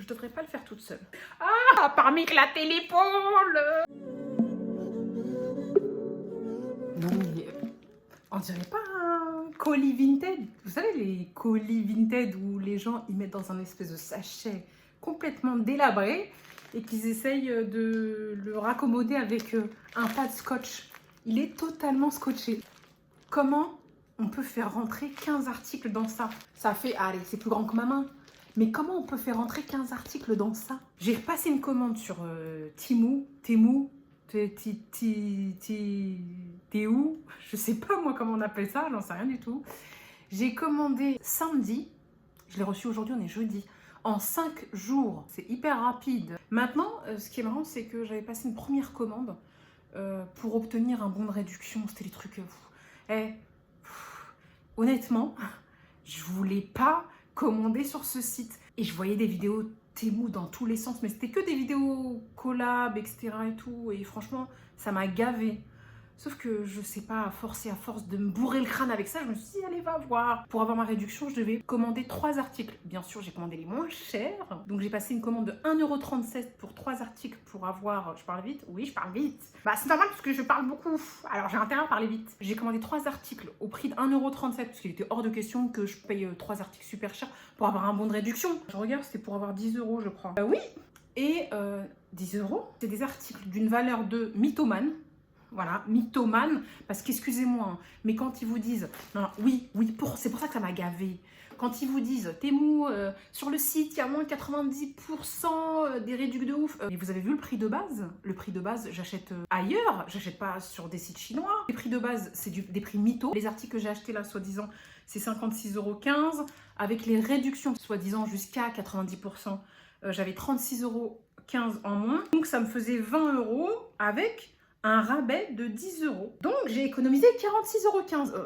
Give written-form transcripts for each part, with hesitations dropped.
devrais pas le faire toute seule. Ah, à part m'éclater l'épaule. Non, mais on dirait pas un colis Vinted. Vous savez, les colis Vinted où les gens ils mettent dans un espèce de sachet complètement délabré et qu'ils essayent de le raccommoder avec un tas de scotch. Il est totalement scotché. Comment on peut faire rentrer 15 articles dans ça? Ça fait, allez, c'est plus grand que ma main. Mais comment on peut faire rentrer 15 articles dans ça? J'ai repassé une commande sur Temu, t'es où? Je sais pas moi comment on appelle ça, j'en sais rien du tout. J'ai commandé samedi, je l'ai reçu aujourd'hui, on est jeudi. En 5 jours, c'est hyper rapide. Maintenant, ce qui est marrant, c'est que j'avais passé une première commande pour obtenir un bon de réduction. C'était les trucs... honnêtement, je voulais pas commander sur ce site. Et je voyais des vidéos Temu dans tous les sens, mais c'était que des vidéos collab, etc. et tout. Et franchement, ça m'a gavé. Sauf que je sais pas, à force de me bourrer le crâne avec ça, je me suis dit, allez, va voir. Pour avoir ma réduction, je devais commander 3 articles. Bien sûr, j'ai commandé les moins chers. Donc, j'ai passé une commande de 1,37 € pour 3 articles pour avoir... Je parle vite? Oui, je parle vite. Bah, c'est normal parce que je parle beaucoup. Alors, j'ai intérêt à parler vite. J'ai commandé 3 articles au prix de 1,37 € parce qu'il était hors de question que je paye 3 articles super chers pour avoir un bon de réduction. Je regarde, c'était pour avoir 10 €, je crois. Oui. Et 10 €, c'est des articles d'une valeur de mythomane. Voilà, mythomane, parce qu'excusez-moi, hein, mais quand ils vous disent, non, oui, c'est pour ça que ça m'a gavé. Quand ils vous disent, Temu, sur le site, il y a moins de 90% des réducs de ouf. Mais vous avez vu le prix de base? Le prix de base, j'achète ailleurs, j'achète pas sur des sites chinois. Les prix de base, c'est des prix mythos. Les articles que j'ai achetés là, soi-disant, c'est 56,15 €, avec les réductions, soi-disant jusqu'à 90%. J'avais 36,15 € en moins, donc ça me faisait 20 € avec un rabais de 10 €. Donc j'ai économisé 46,15 €.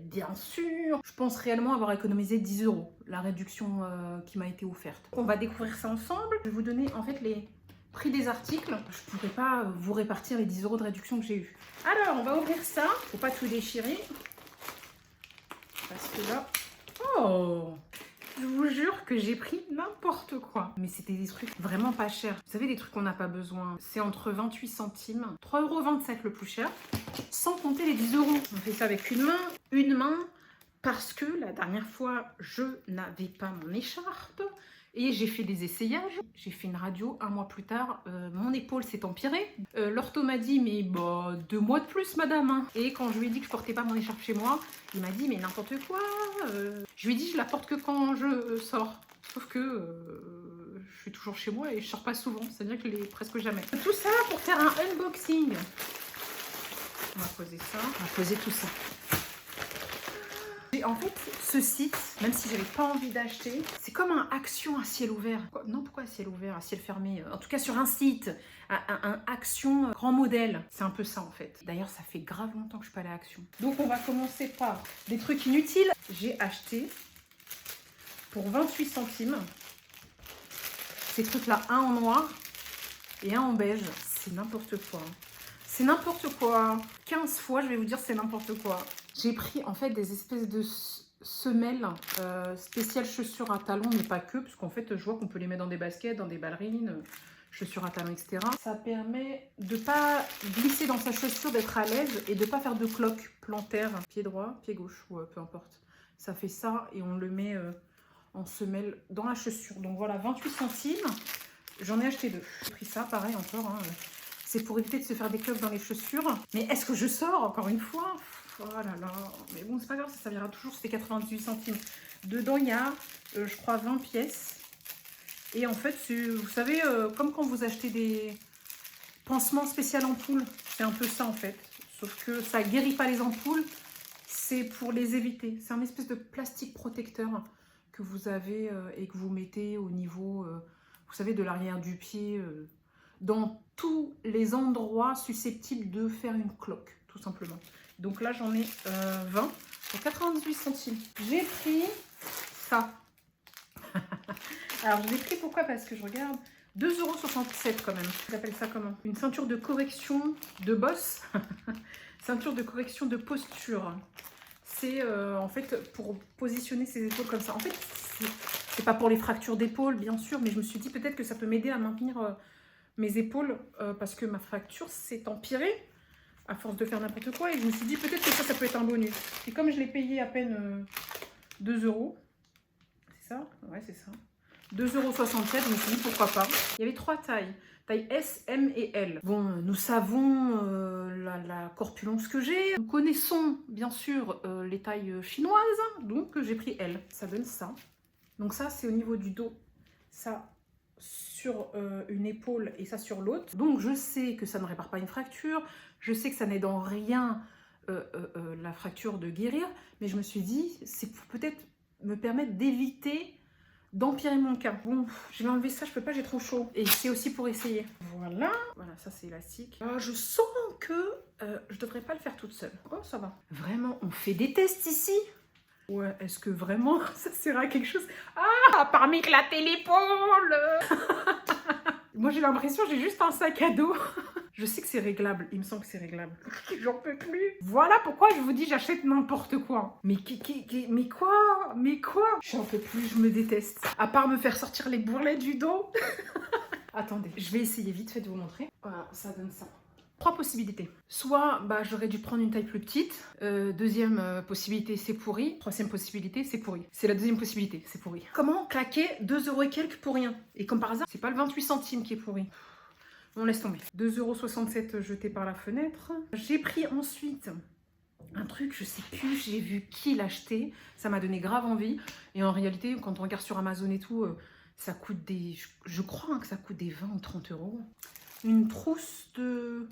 Bien sûr, je pense réellement avoir économisé 10 €, la réduction qui m'a été offerte. On va découvrir ça ensemble. Je vais vous donner en fait les prix des articles. Je ne pourrais pas vous répartir les 10 € de réduction que j'ai eu. Alors, on va ouvrir ça. Faut pas tout déchirer. Parce que là... Oh! Je vous jure que j'ai pris n'importe quoi. Mais c'était des trucs vraiment pas chers. Vous savez, des trucs qu'on n'a pas besoin. C'est entre 28 centimes, 3,27 € le plus cher, sans compter les 10 €. On fait ça avec une main, parce que la dernière fois, je n'avais pas mon écharpe. Et j'ai fait des essayages. J'ai fait une radio 1 mois plus tard. Mon épaule s'est empirée. L'ortho m'a dit, mais bah, 2 mois de plus, madame. Hein. Et quand je lui ai dit que je portais pas mon écharpe chez moi, il m'a dit, mais n'importe quoi. Je lui ai dit, je la porte que quand je sors. Sauf que je suis toujours chez moi et je sors pas souvent. C'est-à-dire que je l'ai presque jamais. Tout ça pour faire un unboxing. On va poser ça. On va poser tout ça. Et en fait, ce site, même si j'avais pas envie d'acheter, c'est comme un Action à ciel ouvert. Non, pourquoi à ciel ouvert, à ciel fermé? En tout cas, sur un site, un Action grand modèle. C'est un peu ça, en fait. D'ailleurs, ça fait grave longtemps que je suis pas allée à Action. Donc, on va commencer par des trucs inutiles. J'ai acheté pour 28 centimes ces trucs-là, un en noir et un en beige. C'est n'importe quoi. C'est n'importe quoi. 15 fois, je vais vous dire, c'est n'importe quoi. J'ai pris en fait des espèces de semelles spéciales chaussures à talons, mais pas que, parce qu'en fait, je vois qu'on peut les mettre dans des baskets, dans des ballerines, chaussures à talons, etc. Ça permet de pas glisser dans sa chaussure, d'être à l'aise et de pas faire de cloque plantaire. Pied droit, pied gauche, ou peu importe. Ça fait ça et on le met en semelle dans la chaussure. Donc voilà, 28 centimes. J'en ai acheté 2. J'ai pris ça, pareil encore. Hein. C'est pour éviter de se faire des cloques dans les chaussures. Mais est-ce que je sors encore une fois? Oh là là. Mais bon, c'est pas grave, ça servira toujours. C'était 98 centimes. Dedans, il y a, je crois, 20 pièces. Et en fait, vous savez, comme quand vous achetez des pansements spéciaux ampoules. C'est un peu ça, en fait. Sauf que ça guérit pas les ampoules. C'est pour les éviter. C'est un espèce de plastique protecteur que vous avez et que vous mettez au niveau, vous savez, de l'arrière du pied, dans tous les endroits susceptibles de faire une cloque, tout simplement. Donc là, j'en ai 20 pour 98 centimes. J'ai pris ça. Alors, je l'ai pris pourquoi? Parce que je regarde 2,67 € quand même. J'appelle ça comment? Une ceinture de correction de bosse. Ceinture de correction de posture. c'est en fait pour positionner ses épaules comme ça. En fait, c'est pas pour les fractures d'épaule, bien sûr, mais je me suis dit peut-être que ça peut m'aider à maintenir mes épaules parce que ma fracture s'est empirée à force de faire n'importe quoi. Et je me suis dit peut-être que ça peut être un bonus. Et comme je l'ai payé à peine 2 euros, c'est ça? Ouais, c'est ça. 2,67 €, je me suis dit pourquoi pas. Il y avait 3 tailles. Taille S, M et L. Bon, nous savons la corpulence que j'ai. Nous connaissons bien sûr les tailles chinoises. Donc j'ai pris L. Ça donne ça. Donc ça c'est au niveau du dos. Ça sur une épaule et ça sur l'autre. Donc je sais que ça ne répare pas une fracture. Je sais que ça n'aide en rien la fracture de guérir. Mais je me suis dit, c'est pour peut-être me permettre d'éviter d'empirer mon cas. Bon, je vais enlever ça, je peux pas, j'ai trop chaud. Et c'est aussi pour essayer. Voilà, voilà, ça c'est élastique. Ah, je sens que je devrais pas le faire toute seule. Oh, ça va. Vraiment, on fait des tests ici? Ouais, est-ce que vraiment ça sert à quelque chose? Ah, par m'éclater l'épaule. Moi j'ai l'impression j'ai juste un sac à dos. Je sais que c'est réglable, il me semble que c'est réglable. J'en peux plus. Voilà pourquoi je vous dis j'achète n'importe quoi. Mais mais quoi? Mais quoi? J'en peux plus, je me déteste. À part me faire sortir les bourrelets du dos. Attendez, je vais essayer vite fait de vous montrer. Voilà, ça donne ça. 3 possibilités. Soit j'aurais dû prendre une taille plus petite. Deuxième possibilité, c'est pourri. Troisième possibilité, c'est pourri. C'est la deuxième possibilité, c'est pourri. Comment claquer 2 € et quelques pour rien? Et comme par hasard, c'est pas le 28 centimes qui est pourri. On laisse tomber. 2,67 € jeté par la fenêtre. J'ai pris ensuite un truc, je sais plus, j'ai vu qui l'acheter. Ça m'a donné grave envie. Et en réalité, quand on regarde sur Amazon et tout, ça coûte des... Je crois que ça coûte des 20 ou 30 €. Une trousse de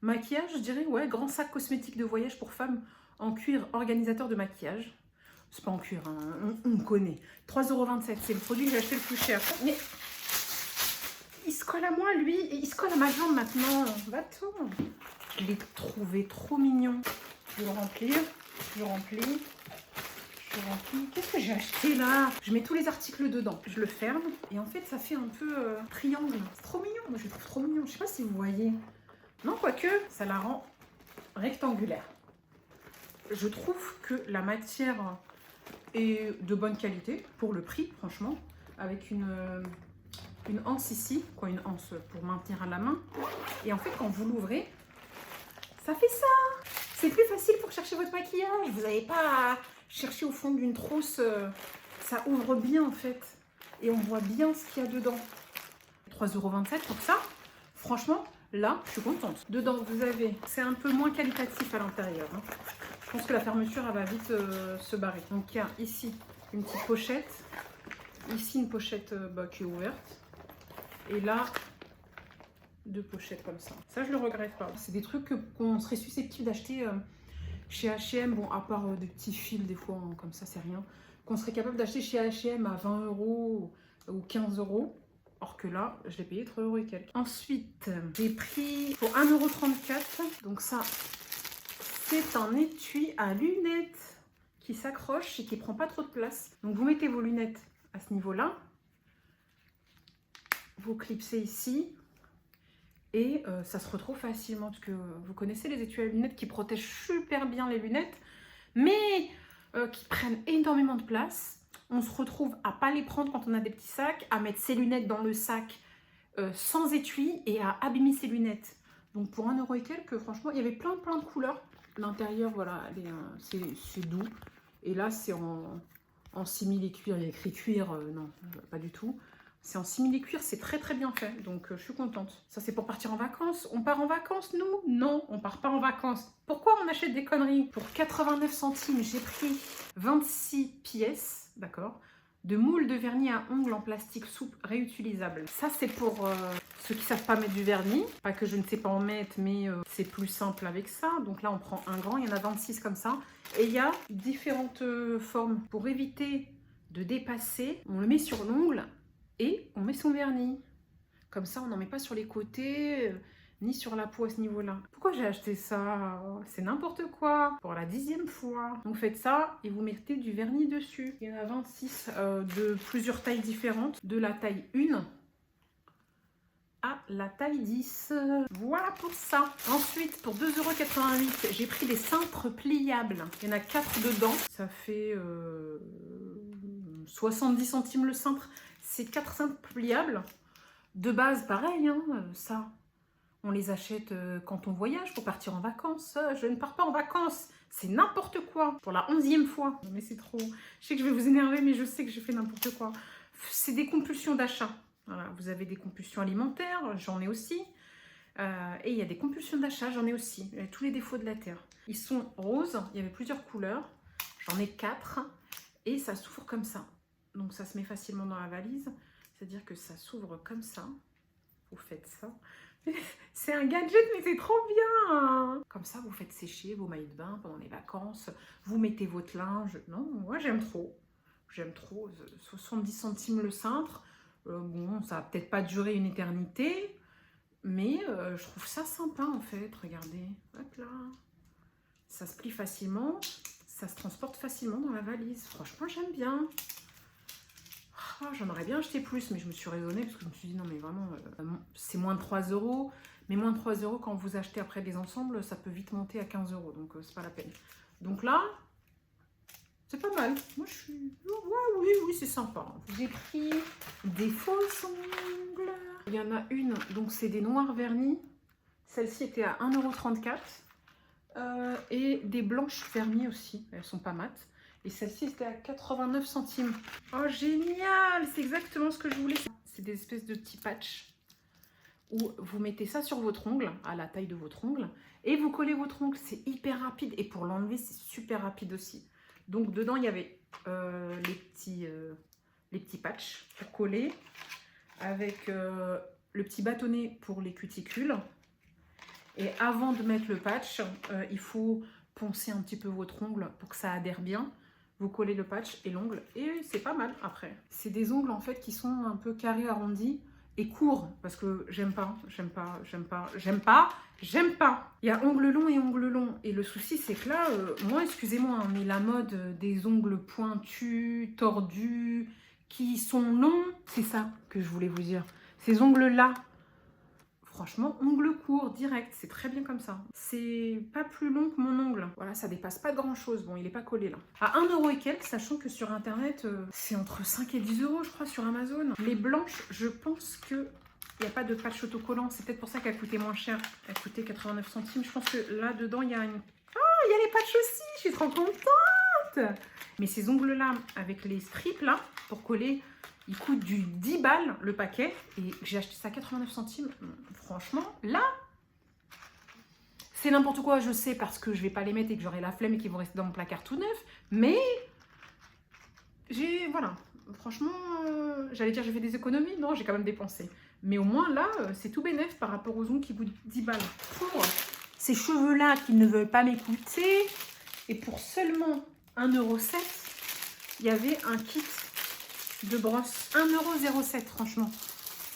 maquillage, je dirais. Ouais, grand sac cosmétique de voyage pour femmes en cuir organisateur de maquillage. C'est pas en cuir, hein, on connaît. 3,27 €, c'est le produit que j'ai acheté le plus cher. Mais... il se colle à moi, lui, et il se colle à ma jambe maintenant. Va-t'en. Je l'ai trouvé trop mignon. Je vais le remplir. Je remplis. Je remplis. Qu'est-ce que j'ai acheté là? Je mets tous les articles dedans. Je le ferme. Et en fait, ça fait un peu triangle. C'est trop mignon. Moi, je le trouve trop mignon. Je sais pas si vous voyez. Non, quoique, ça la rend rectangulaire. Je trouve que la matière est de bonne qualité pour le prix, franchement. Avec une anse ici, quoi, une anse pour maintenir à la main. Et en fait, quand vous l'ouvrez, ça fait ça. C'est plus facile pour chercher votre maquillage. Vous n'avez pas à chercher au fond d'une trousse. Ça ouvre bien, en fait. Et on voit bien ce qu'il y a dedans. 3,27 € pour ça. Franchement, là, je suis contente. Dedans, vous avez... c'est un peu moins qualitatif à l'intérieur. Hein. Je pense que la fermeture, elle va vite se barrer. Donc, il y a ici une petite pochette. Ici, une pochette qui est ouverte. Et là, 2 pochettes comme ça. Ça, je le regrette pas. C'est des trucs qu'on serait susceptible d'acheter chez H&M. Bon, à part des petits fils, des fois, comme ça, c'est rien. Qu'on serait capable d'acheter chez H&M à 20 € ou 15 €. Or que là, je l'ai payé 3 € et quelques. Ensuite, j'ai pris pour 1,34 €. Donc ça, c'est un étui à lunettes qui s'accroche et qui prend pas trop de place. Donc vous mettez vos lunettes à ce niveau-là. Vous clipsez ici et ça se retrouve facilement parce que vous connaissez les étuis à lunettes qui protègent super bien les lunettes mais qui prennent énormément de place. On se retrouve à pas les prendre quand on a des petits sacs, à mettre ses lunettes dans le sac sans étui et à abîmer ses lunettes. Donc pour 1 € et quelques, franchement, il y avait plein de couleurs. L'intérieur, voilà, c'est doux. Et là, c'est en simili-cuir. Il y a écrit cuir, non, pas du tout. C'est en simili-cuir, c'est très bien fait, donc je suis contente. Ça, c'est pour partir en vacances. On part en vacances, nous? Non, on part pas en vacances. Pourquoi on achète des conneries? Pour 89 centimes, j'ai pris 26 pièces, d'accord, de moule de vernis à ongles en plastique souple réutilisable. Ça, c'est pour ceux qui savent pas mettre du vernis. Pas que je ne sais pas en mettre, mais c'est plus simple avec ça. Donc là, on prend un grand, il y en a 26 comme ça. Et il y a différentes formes. Pour éviter de dépasser, on le met sur l'ongle. Et on met son vernis. Comme ça, on n'en met pas sur les côtés, ni sur la peau à ce niveau-là. Pourquoi j'ai acheté ça? C'est n'importe quoi. Pour la 10e fois. Donc faites ça et vous mettez du vernis dessus. Il y en a 26 de plusieurs tailles différentes. De la taille 1 à la taille 10. Voilà pour ça. Ensuite, pour 2,88 €, j'ai pris des cintres pliables. Il y en a 4 dedans. Ça fait 70 centimes le cintre. C'est 4 cintres pliables. De base, pareil, hein, ça. On les achète quand on voyage pour partir en vacances. Je ne pars pas en vacances. C'est n'importe quoi. Pour la 11e fois. Mais c'est trop. Je sais que je vais vous énerver, mais je sais que j'ai fait n'importe quoi. C'est des compulsions d'achat. Voilà, vous avez des compulsions alimentaires, j'en ai aussi. Et il y a des compulsions d'achat, j'en ai aussi. Tous les défauts de la Terre. Ils sont roses, il y avait plusieurs couleurs. J'en ai 4. Et ça s'ouvre comme ça. Donc ça se met facilement dans la valise. C'est-à-dire que ça s'ouvre comme ça. Vous faites ça. C'est un gadget, mais c'est trop bien. Comme ça, vous faites sécher vos maillots de bain pendant les vacances. Vous mettez votre linge. Non, moi j'aime trop. J'aime trop. 70 centimes le cintre. Bon, ça va peut-être pas durer une éternité. Mais je trouve ça sympa en fait. Regardez. Hop là. Ça se plie facilement. Ça se transporte facilement dans la valise. Franchement, j'aime bien. Oh, j'en aurais bien acheté plus, mais je me suis raisonnée parce que je me suis dit non mais vraiment, c'est moins de 3 €. Mais moins de 3 € quand vous achetez après des ensembles, ça peut vite monter à 15 €. Donc c'est pas la peine. Donc là, c'est pas mal. Moi je suis... Ouais, oui, c'est sympa. J'ai pris des fausses ongles. Il y en a une, donc c'est des noirs vernis. Celle-ci était à 1,34 €. Et des blanches vernis aussi. Elles sont pas mates. Et celle-ci, c'était à 89 centimes. Oh, génial! C'est exactement ce que je voulais. C'est des espèces de petits patchs où vous mettez ça sur votre ongle, à la taille de votre ongle, et vous collez votre ongle. C'est hyper rapide. Et pour l'enlever, c'est super rapide aussi. Donc, dedans, il y avait les petits patchs pour coller, avec le petit bâtonnet pour les cuticules. Et avant de mettre le patch, il faut poncer un petit peu votre ongle pour que ça adhère bien. Vous collez le patch et l'ongle et c'est pas mal après. C'est des ongles en fait qui sont un peu carrés, arrondis et courts parce que j'aime pas. Il y a ongles longs et ongles longs et le souci c'est que là, moi excusez-moi, hein, mais la mode des ongles pointus, tordus, qui sont longs, c'est ça que je voulais vous dire. Ces ongles là. Franchement, ongle court, direct, c'est très bien comme ça. C'est pas plus long que mon ongle. Voilà, ça dépasse pas grand chose. Bon, il est pas collé là. À 1 € et quelques, sachant que sur internet, c'est entre 5 et 10 € je crois sur Amazon. Les blanches, je pense que il n'y a pas de patch autocollant. C'est peut-être pour ça qu'elle coûtait moins cher. Elle coûtait 89 centimes. Je pense que là dedans, il y a une... Oh, il y a les patchs aussi, je suis trop contente. Mais ces ongles là, avec les strips là, pour coller... Il coûte du 10 balles le paquet et j'ai acheté ça à 89 centimes. Franchement, là, c'est n'importe quoi, je sais, parce que je vais pas les mettre et que j'aurai la flemme et qu'ils vont rester dans mon placard tout neuf. Mais, voilà, franchement, j'allais dire j'ai fait des économies. Non, j'ai quand même dépensé. Mais au moins, là, c'est tout bénef par rapport aux ongles qui coûtent 10 balles. Pour ces cheveux-là qui ne veulent pas m'écouter, et pour seulement 1,07 €, il y avait un kit de brosse. 1,07 € franchement.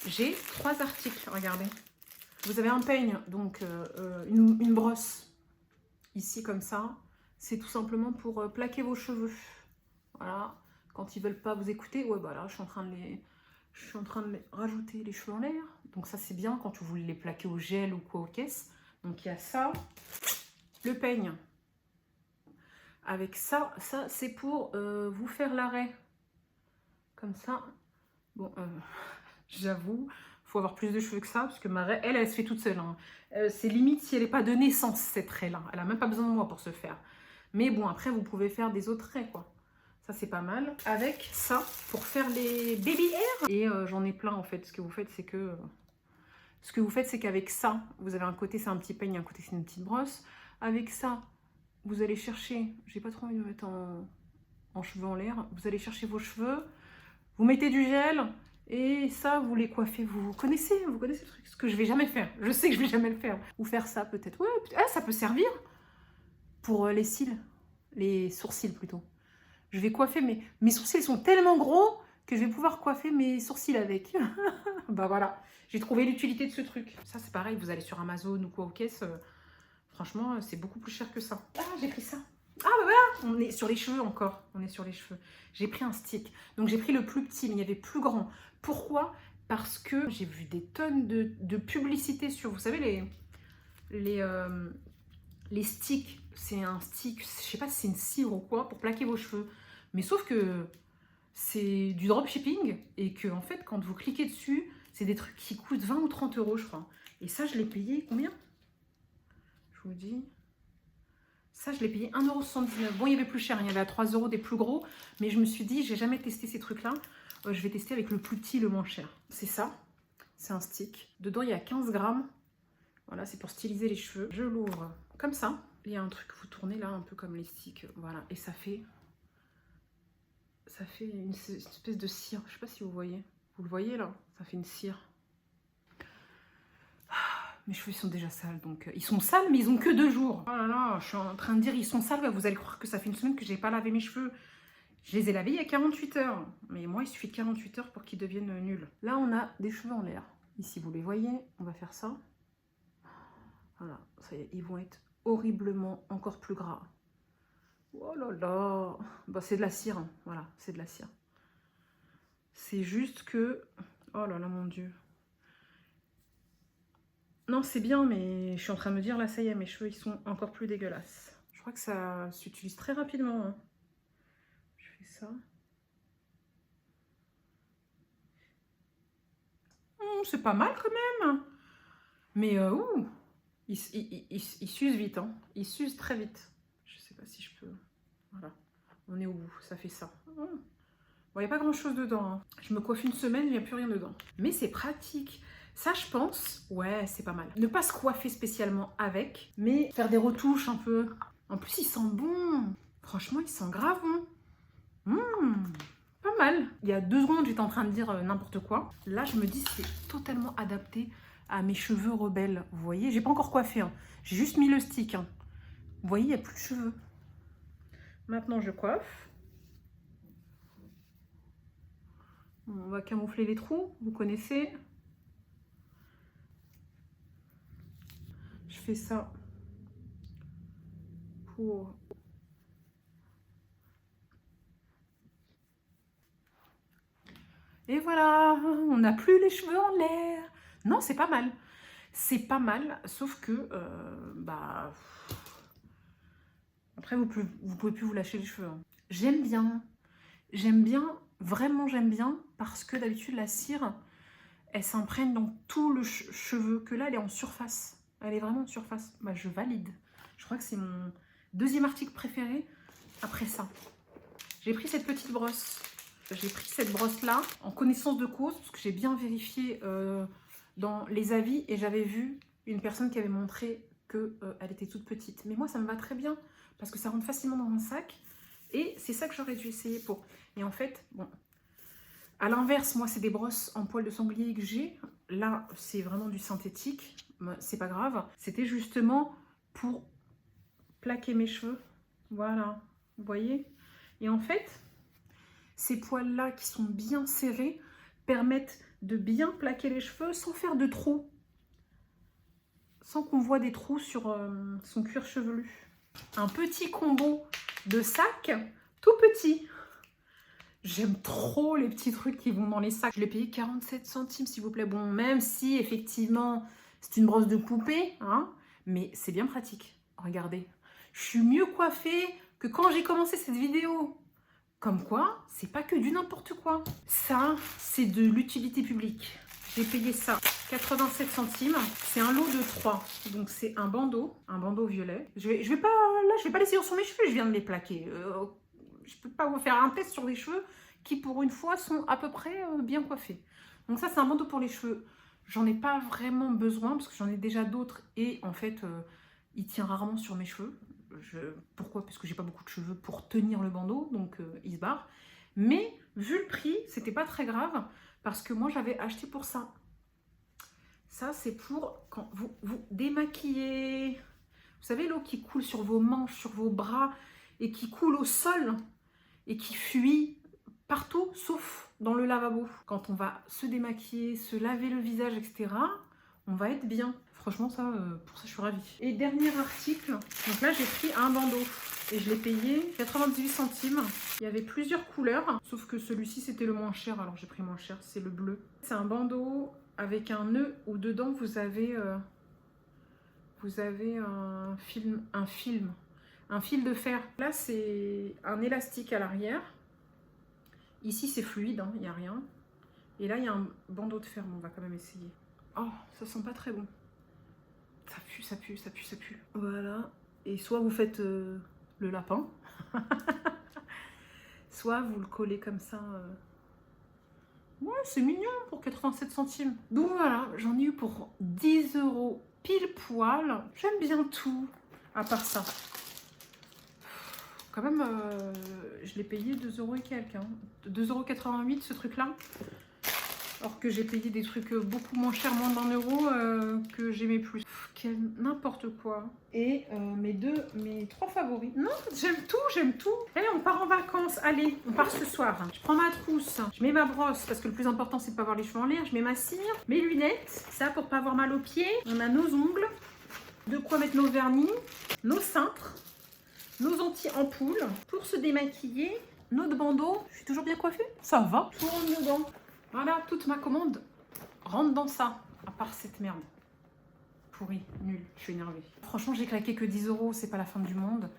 J'ai 3 articles, regardez. Vous avez un peigne, donc une brosse ici comme ça. C'est tout simplement pour plaquer vos cheveux. Voilà. Quand ils veulent pas vous écouter, ouais bah là je suis en train de les rajouter les cheveux en l'air. Donc ça c'est bien quand vous voulez les plaquer au gel ou quoi aux caisses. Donc il y a ça. Le peigne. Avec ça, c'est pour vous faire l'arrêt. Comme ça, bon, j'avoue, il faut avoir plus de cheveux que ça, parce que ma raie, elle se fait toute seule. Hein. C'est limite si elle n'est pas de naissance, cette raie-là. Elle n'a même pas besoin de moi pour se faire. Mais bon, après, vous pouvez faire des autres raies, quoi. Ça, c'est pas mal. Avec ça, pour faire les baby hair. Et j'en ai plein, en fait. Ce que vous faites, c'est qu'avec ça, vous avez un côté, c'est un petit peigne, un côté, c'est une petite brosse. Avec ça, vous allez chercher, j'ai pas trop envie de me mettre en cheveux en l'air. Vous allez chercher vos cheveux. Vous mettez du gel et ça, vous les coiffez. Vous connaissez le truc. Ce que je vais jamais faire. Je sais que je vais jamais le faire. Ou faire ça peut-être. Ouais, ça peut servir pour les cils. Les sourcils plutôt. Je vais coiffer mes sourcils sont tellement gros que je vais pouvoir coiffer mes sourcils avec. Bah voilà. J'ai trouvé l'utilité de ce truc. Ça, c'est pareil. Vous allez sur Amazon ou quoi aux caisses. Franchement, c'est beaucoup plus cher que ça. Ah, j'ai pris ça. Ah bah voilà, on est sur les cheveux encore, on est sur les cheveux. J'ai pris un stick, donc j'ai pris le plus petit, mais il y avait plus grand. Pourquoi? parce que j'ai vu des tonnes de publicités sur, vous savez, les sticks. C'est un stick, je sais pas si c'est une cire ou quoi, pour plaquer vos cheveux. Mais sauf que c'est du dropshipping et que en fait, quand vous cliquez dessus, c'est des trucs qui coûtent 20 ou 30 euros, je crois. Et ça, je l'ai payé combien? Je vous dis. Ça, je l'ai payé 1,79 €. Bon, il y avait plus cher, il y avait à 3 € des plus gros. Mais je me suis dit, j'ai jamais testé ces trucs-là. Je vais tester avec le plus petit, le moins cher. C'est ça. C'est un stick. Dedans, il y a 15 grammes. Voilà, c'est pour styliser les cheveux. Je l'ouvre comme ça. Il y a un truc, vous tournez là, un peu comme les sticks. Voilà, et ça fait une espèce de cire. Je sais pas si vous voyez. Vous le voyez là? Ça fait une cire. Mes cheveux sont déjà sales, donc ils sont sales, mais ils ont que 2 jours. Oh là là, je suis en train de dire ils sont sales. Vous allez croire que ça fait une semaine que j'ai pas lavé mes cheveux. Je les ai lavés il y a 48 heures. Mais moi, il suffit de 48 heures pour qu'ils deviennent nuls. Là, on a des cheveux en l'air. Ici, vous les voyez. On va faire ça. Voilà, ça y est, ils vont être horriblement encore plus gras. Oh là là. Bah, c'est de la cire. Hein. Voilà, c'est de la cire. C'est juste que... Oh là là, mon Dieu. Non, c'est bien, mais je suis en train de me dire, là, ça y est, mes cheveux, ils sont encore plus dégueulasses. Je crois que ça s'utilise très rapidement. Hein. Je fais ça. C'est pas mal quand même. Mais, il s'use vite. Hein. Il s'use très vite. Je sais pas si je peux... Voilà. On est au bout. Ça fait ça. Bon, il n'y a pas grand-chose dedans. Hein. Je me coiffe une semaine, il n'y a plus rien dedans. Mais c'est pratique. Ça, je pense, ouais, c'est pas mal. Ne pas se coiffer spécialement avec, mais faire des retouches un peu. En plus, il sent bon. Franchement, il sent grave bon. Pas mal. Il y a 2 secondes, j'étais en train de dire n'importe quoi. Là, je me dis, c'est totalement adapté à mes cheveux rebelles. Vous voyez, j'ai pas encore coiffé. Hein. J'ai juste mis le stick. Hein. Vous voyez, il n'y a plus de cheveux. Maintenant, je coiffe. On va camoufler les trous, vous connaissez. Je fais ça pour... Et voilà, on n'a plus les cheveux en l'air. Non, c'est pas mal. C'est pas mal, sauf que... bah... Après, vous pouvez plus vous lâcher les cheveux. Hein. J'aime bien, vraiment j'aime bien, parce que d'habitude, la cire, elle s'imprègne dans tout le cheveu, que là, elle est en surface. Elle est vraiment en surface. Bah, je valide. Je crois que c'est mon 2e article préféré après ça. J'ai pris cette petite brosse. J'ai pris cette brosse-là en connaissance de cause, parce que j'ai bien vérifié dans les avis et j'avais vu une personne qui avait montré qu'elle était toute petite. Mais moi, ça me va très bien, parce que ça rentre facilement dans un sac. Et c'est ça que j'aurais dû essayer pour. Et en fait, bon, à l'inverse, moi, c'est des brosses en poil de sanglier que j'ai. Là, c'est vraiment du synthétique. C'est pas grave. C'était justement pour plaquer mes cheveux. Voilà, vous voyez? Et en fait, ces poils-là qui sont bien serrés permettent de bien plaquer les cheveux sans faire de trous. Sans qu'on voit des trous sur son cuir chevelu. Un petit combo de sacs, tout petit. J'aime trop les petits trucs qui vont dans les sacs. Je l'ai payé 47 centimes, s'il vous plaît. Bon, même si, effectivement, c'est une brosse de poupée, hein, mais c'est bien pratique. Regardez. Je suis mieux coiffée que quand j'ai commencé cette vidéo. Comme quoi, c'est pas que du n'importe quoi. Ça, c'est de l'utilité publique. J'ai payé ça 87 centimes. C'est un lot de 3. Donc, c'est un bandeau violet. Je vais pas laisser sur mes cheveux, je viens de les plaquer. Je peux pas vous faire un test sur des cheveux qui, pour une fois, sont à peu près bien coiffés. Donc ça, c'est un bandeau pour les cheveux. J'en ai pas vraiment besoin parce que j'en ai déjà d'autres et en fait, il tient rarement sur mes cheveux. Pourquoi? Parce que j'ai pas beaucoup de cheveux pour tenir le bandeau, donc il se barre. Mais vu le prix, c'était pas très grave parce que moi, j'avais acheté pour ça. Ça, c'est pour quand vous démaquillez. Vous savez, l'eau qui coule sur vos manches, sur vos bras et qui coule au sol et qui fuit partout, sauf dans le lavabo. Quand on va se démaquiller, se laver le visage, etc., on va être bien. Franchement, ça, pour ça, je suis ravie. Et dernier article, donc là, j'ai pris un bandeau. Et je l'ai payé 98 centimes. Il y avait plusieurs couleurs, sauf que celui-ci c'était le moins cher, alors j'ai pris moins cher, c'est le bleu. C'est un bandeau avec un nœud où dedans vous avez un fil de fer. Là c'est un élastique à l'arrière. Ici c'est fluide, il n'y a rien. Et là il y a un bandeau de fer, mais on va quand même essayer. Oh, ça sent pas très bon. Ça pue, ça pue, ça pue, ça pue. Voilà. Et soit vous faites le lapin, soit vous le collez comme ça. Ouais, c'est mignon pour 87 centimes. Donc voilà, j'en ai eu pour 10 € pile poil. J'aime bien tout, à part ça. Quand même, je l'ai payé 2 € et quelques. Hein. 2,88 € ce truc-là. Alors que j'ai payé des trucs beaucoup moins chers, moins d'1 € que j'aimais plus. N'importe quoi. Et mes 3 favoris. Non, j'aime tout, j'aime tout. Allez, on part en vacances. Allez, on part ce soir. Je prends ma trousse, je mets ma brosse parce que le plus important c'est de pas avoir les cheveux en l'air. Je mets ma cire, mes lunettes, ça pour pas avoir mal aux pieds. On a nos ongles, de quoi mettre nos vernis, nos cintres, nos anti-ampoules pour se démaquiller, notre bandeau. Je suis toujours bien coiffée. Ça va. Tout rentre dedans. Voilà, toute ma commande rentre dans ça, à part cette merde. Pourri, nul, je suis énervée. Franchement, j'ai claqué que 10 €, c'est pas la fin du monde.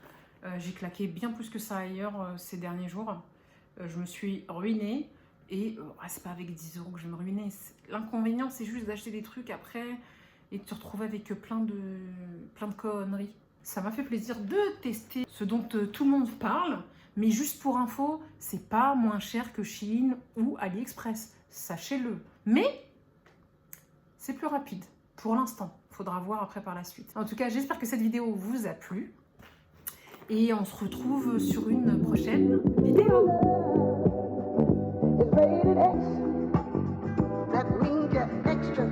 J'ai claqué bien plus que ça ailleurs ces derniers jours. Je me suis ruinée et c'est pas avec 10 € que je vais me ruiner. L'inconvénient, c'est juste d'acheter des trucs après et de te retrouver avec plein de conneries. Ça m'a fait plaisir de tester ce dont tout le monde parle, mais juste pour info, c'est pas moins cher que Shein ou AliExpress. Sachez-le. Mais c'est plus rapide pour l'instant. Faudra voir après par la suite. En tout cas, j'espère que cette vidéo vous a plu. Et on se retrouve sur une prochaine vidéo. That means you're extra.